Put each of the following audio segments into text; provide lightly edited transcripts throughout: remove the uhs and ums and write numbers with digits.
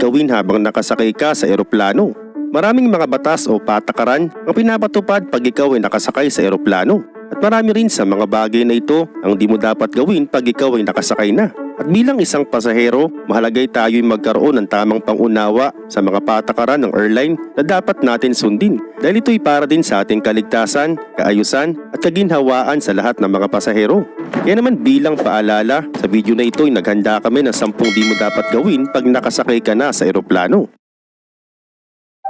gawin habang nakasakay ka sa eroplano. Maraming mga batas o patakaran ang pinapatupad pag ikaw ay nakasakay sa eroplano. At marami rin sa mga bagay na ito ang di mo dapat gawin pag ikaw ay nakasakay na. At bilang isang pasahero, mahalagay tayo'y magkaroon ng tamang pangunawa sa mga patakaran ng airline na dapat natin sundin. Dahil ito'y para din sa ating kaligtasan, kaayusan at kaginhawaan sa lahat ng mga pasahero. Kaya naman bilang paalala, sa video na ito'y naghanda kami ng 10 di mo dapat gawin pag nakasakay ka na sa eroplano.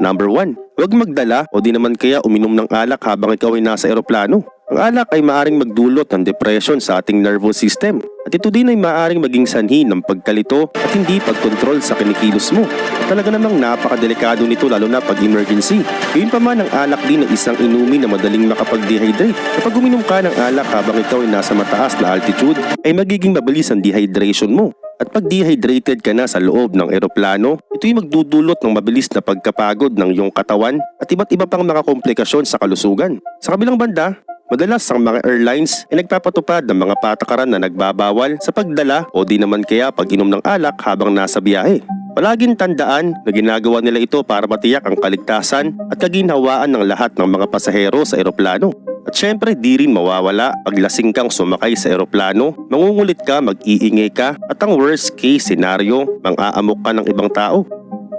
Number 1. Huwag magdala o di naman kaya uminom ng alak habang ikaw ay nasa eroplano. Ang alak ay maaring magdulot ng depression sa ating nervous system at ito din ay maaring maging sanhi ng pagkalito at hindi pagkontrol sa kinikilos mo. At talaga namang napakadelikado nito lalo na pag emergency. Gayun pa man ang alak din ay isang inumin na madaling makapag-dehydrate. Kapag uminom ka ng alak habang ikaw ay nasa mataas na altitude ay magiging mabilis ang dehydration mo. At pag dehydrated ka na sa loob ng eroplano, ito'y magdudulot ng mabilis na pagkapagod ng iyong katawan at iba't iba pang mga komplikasyon sa kalusugan. Sa kabilang banda, madalas ang mga airlines ay nagpapatupad ng mga patakaran na nagbabawal sa pagdala o di naman kaya pag-inom ng alak habang nasa biyahe. Palaging tandaan na ginagawa nila ito para matiyak ang kaligtasan at kaginhawaan ng lahat ng mga pasahero sa eroplano. At syempre di rin mawawala pag lasing kang sumakay sa eroplano, mangungulit ka, mag-iingay ka at ang worst case scenario, mang-aamok ka ng ibang tao.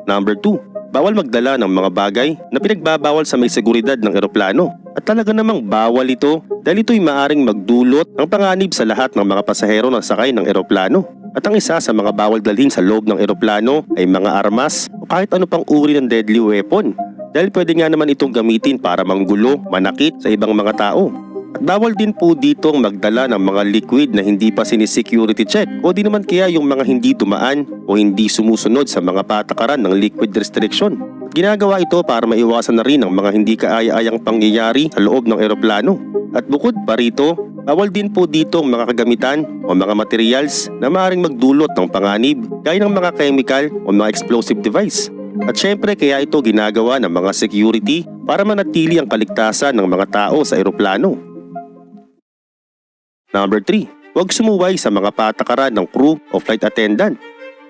Number 2. Bawal magdala ng mga bagay na pinagbabawal sa may seguridad ng eroplano. At talaga namang bawal ito dahil ito'y maaring magdulot ng panganib sa lahat ng mga pasahero na sakay ng eroplano. At ang isa sa mga bawal dalhin sa loob ng eroplano ay mga armas o kahit ano pang uri ng deadly weapon. Dahil pwede nga naman itong gamitin para manggulo, manakit sa ibang mga tao. At bawal din po ditong magdala ng mga liquid na hindi pa sinisecurity check o di naman kaya yung mga hindi dumaan o hindi sumusunod sa mga patakaran ng liquid restriction. Ginagawa ito para maiwasan na rin ang mga hindi kaaya-ayang pangyayari sa loob ng eroplano. At bukod pa rito, bawal din po dito ang mga kagamitan o mga materials na maaaring magdulot ng panganib gaya ng mga chemical o mga explosive device. At syempre kaya ito ginagawa ng mga security para manatili ang kaligtasan ng mga tao sa eroplano. Number 3. Huwag sumuway sa mga patakaran ng crew o flight attendant.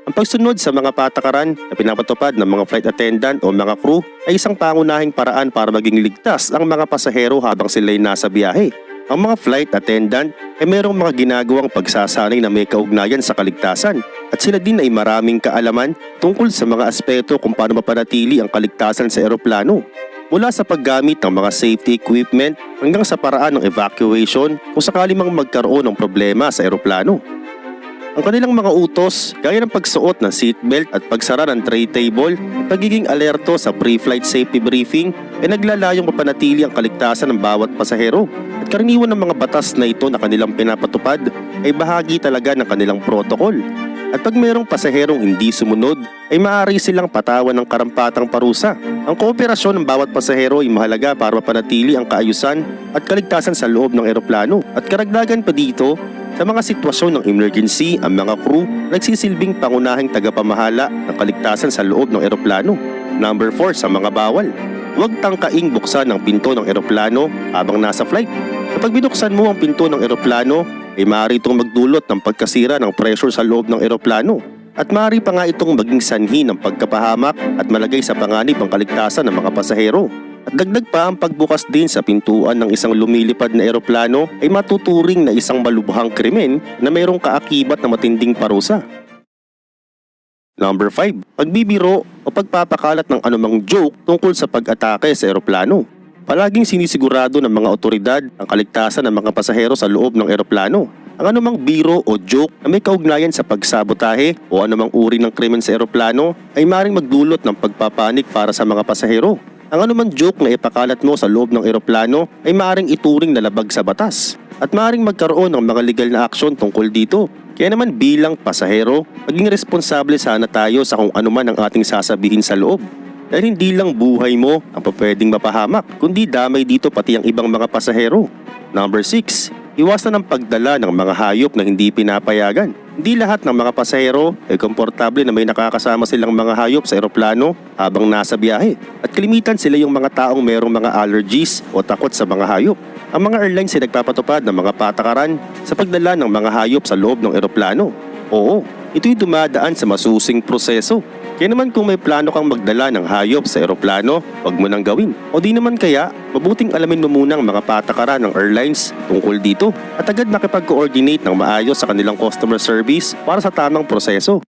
Ang pagsunod sa mga patakaran na pinapatupad ng mga flight attendant o mga crew ay isang pangunahing paraan para maging ligtas ang mga pasahero habang sila'y nasa biyahe. Ang mga flight attendant ay mayroong mga ginagawang pagsasanay na may kaugnayan sa kaligtasan at sila din ay maraming kaalaman tungkol sa mga aspeto kung paano mapanatili ang kaligtasan sa eroplano. Mula sa paggamit ng mga safety equipment hanggang sa paraan ng evacuation kung sakali mang magkaroon ng problema sa eroplano. Ang kanilang mga utos, gaya ng pagsuot ng seatbelt at pagsara ng tray table at pagiging alerto sa pre-flight safety briefing ay naglalayong mapanatili ang kaligtasan ng bawat pasahero. At karaniwan ng mga batas na ito na kanilang pinapatupad ay bahagi talaga ng kanilang protocol. At pag mayroong pasaherong hindi sumunod, ay maaari silang patawan ng karampatang parusa. Ang kooperasyon ng bawat pasahero ay mahalaga para mapanatili ang kaayusan at kaligtasan sa loob ng eroplano. At karagdagan pa dito, sa mga sitwasyon ng emergency, ang mga crew nagsisilbing pangunahing tagapamahala ng kaligtasan sa loob ng eroplano. Number 4 sa mga bawal. Huwag tangkaing buksan ang pinto ng eroplano habang nasa flight. Kapag binuksan mo ang pinto ng eroplano, ay maaari itong magdulot ng pagkasira ng pressure sa loob ng eroplano. At maaari pa nga itong maging sanhi ng pagkapahamak at malagay sa panganib ang kaligtasan ng mga pasahero. At dagdag pa ang pagbukas din sa pintuan ng isang lumilipad na eroplano ay matuturing na isang malubhang krimen na mayroong kaakibat na matinding parusa. Number 5. Pagbibiro o pagpapakalat ng anumang joke tungkol sa pag-atake sa eroplano. Palaging sinisigurado ng mga otoridad ang kaligtasan ng mga pasahero sa loob ng eroplano. Ang anumang biro o joke na may kaugnayan sa pagsabotahe o anumang uri ng krimen sa eroplano ay maaaring magdulot ng pagpapanik para sa mga pasahero. Ang anumang joke na ipakalat mo sa loob ng eroplano ay maaaring ituring na labag sa batas at maaaring magkaroon ng mga legal na aksyon tungkol dito. Kaya naman bilang pasahero, maging responsable sana tayo sa kung ano man ang ating sasabihin sa loob. Dahil hindi lang buhay mo ang pwedeng mapahamak, kundi damay dito pati ang ibang mga pasahero. Number 6. Iwasan ang pagdala ng mga hayop na hindi pinapayagan. Hindi lahat ng mga pasahero ay komportable na may nakakasama silang mga hayop sa eroplano habang nasa biyahe. At kalimitan sila yung mga taong mayroong mga allergies o takot sa mga hayop. Ang mga airlines ay nagpapatupad ng mga patakaran sa pagdala ng mga hayop sa loob ng eroplano. Oo, ito'y dumadaan sa masusing proseso. Kaya naman kung may plano kang magdala ng hayop sa eroplano, wag mo nang gawin. O di naman kaya, mabuting alamin mo muna ang mga patakaran ng airlines tungkol dito at agad makipag-coordinate ng maayos sa kanilang customer service para sa tamang proseso.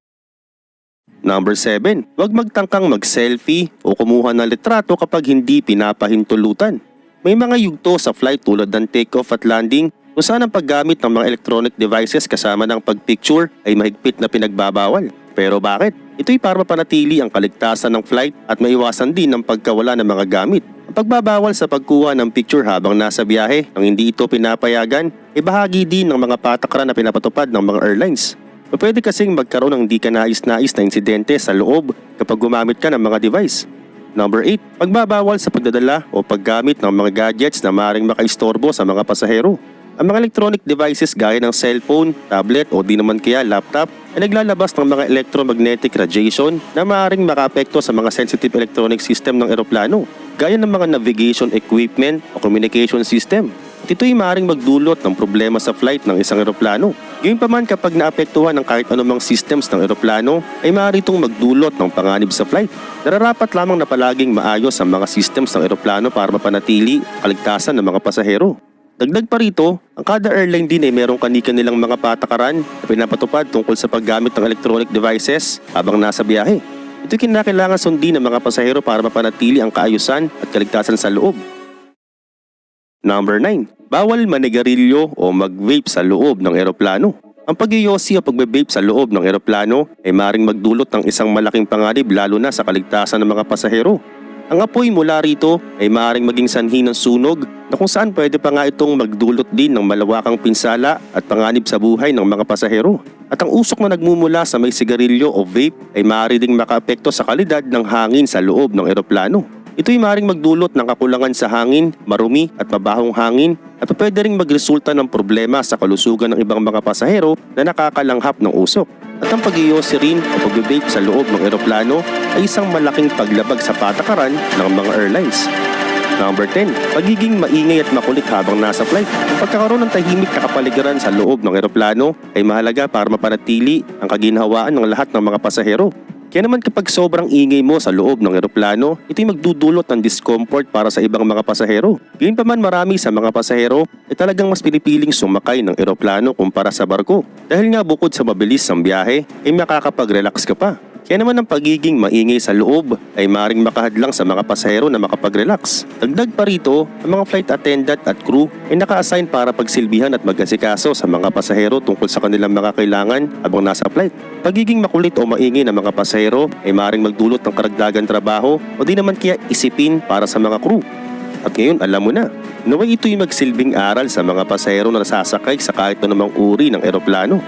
Number 7. Huwag magtangkang mag-selfie o kumuha ng litrato kapag hindi pinapahintulutan. May mga yugto sa flight tulad ng take-off at landing kung saan ang paggamit ng mga electronic devices kasama ng pagpicture ay mahigpit na pinagbabawal. Pero bakit? Ito'y para mapanatili ang kaligtasan ng flight at maiwasan din ang pagkawala ng mga gamit. Ang pagbabawal sa pagkuha ng picture habang nasa biyahe nang hindi ito pinapayagan ay bahagi din ng mga patakaran na pinapatupad ng mga airlines. Pwede kasing magkaroon ng hindi ka nais-nais na insidente sa loob kapag gumamit ka ng mga device. Number 8. Pagbabawal sa pagdadala o paggamit ng mga gadgets na maaaring makaistorbo sa mga pasahero. Ang mga electronic devices gaya ng cellphone, tablet o di naman kaya laptop ay naglalabas ng mga electromagnetic radiation na maaaring makaapekto sa mga sensitive electronic system ng eroplano, gaya ng mga navigation equipment o communication system. At ito'y maaaring magdulot ng problema sa flight ng isang eroplano. Gayunpaman kapag naapektuhan ng kahit anumang systems ng eroplano ay maaari itong magdulot ng panganib sa flight. Nararapat lamang na palaging maayos ang mga systems ng eroplano para mapanatili ang kaligtasan ng mga pasahero. Dagdag pa rito, ang kada airline din ay merong kani-kanilang mga patakaran na pinapatupad tungkol sa paggamit ng electronic devices habang nasa biyahe. Ito'y kinakailangan sundin ng mga pasahero para mapanatili ang kaayusan at kaligtasan sa loob. Number 9. Bawal manigarilyo o mag-vape sa loob ng eroplano. Ang pag-iyosi o pagbe-vape sa loob ng eroplano ay maaaring magdulot ng isang malaking panganib lalo na sa kaligtasan ng mga pasahero. Ang apoy mula rito ay maaaring maging sanhi ng sunog na kung saan pwede pa nga itong magdulot din ng malawakang pinsala at panganib sa buhay ng mga pasahero. At ang usok na nagmumula sa may sigarilyo o vape ay maaari ding makaapekto sa kalidad ng hangin sa loob ng eroplano. Ito'y maaaring magdulot ng kakulangan sa hangin, marumi at mabahong hangin at pwede ring magresulta ng problema sa kalusugan ng ibang mga pasahero na nakakalanghap ng usok. At ang pag-iyosi rin o pag-vape sa loob ng eroplano ay isang malaking paglabag sa patakaran ng mga airlines. Number 10. Pagiging maingay at makulit habang nasa flight. Ang pagkakaroon ng tahimik na kapaligiran sa loob ng eroplano ay mahalaga para mapanatili ang kaginhawaan ng lahat ng mga pasahero. Kaya naman kapag sobrang ingay mo sa loob ng eroplano, ito'y magdudulot ng discomfort para sa ibang mga pasahero. Gayunpaman marami sa mga pasahero ay talagang mas pinipiling sumakay ng eroplano kumpara sa barko. Dahil nga bukod sa mabilis ang biyahe, ay makakapag-relax ka pa. Kaya naman ang pagiging maingay sa loob ay maaaring makahadlang sa mga pasahero na makapag-relax. Dagdag pa rito, ang mga flight attendant at crew ay naka-assign para pagsilbihan at mag-asikaso sa mga pasahero tungkol sa kanilang mga kailangan habang nasa flight. Pagiging makulit o maingay ng mga pasahero ay maaaring magdulot ng karagdagan trabaho o di naman kaya isipin para sa mga crew. At ngayon alam mo na, naway ito'y magsilbing aral sa mga pasahero na nasasakay sa kahit anumang uri ng eroplano.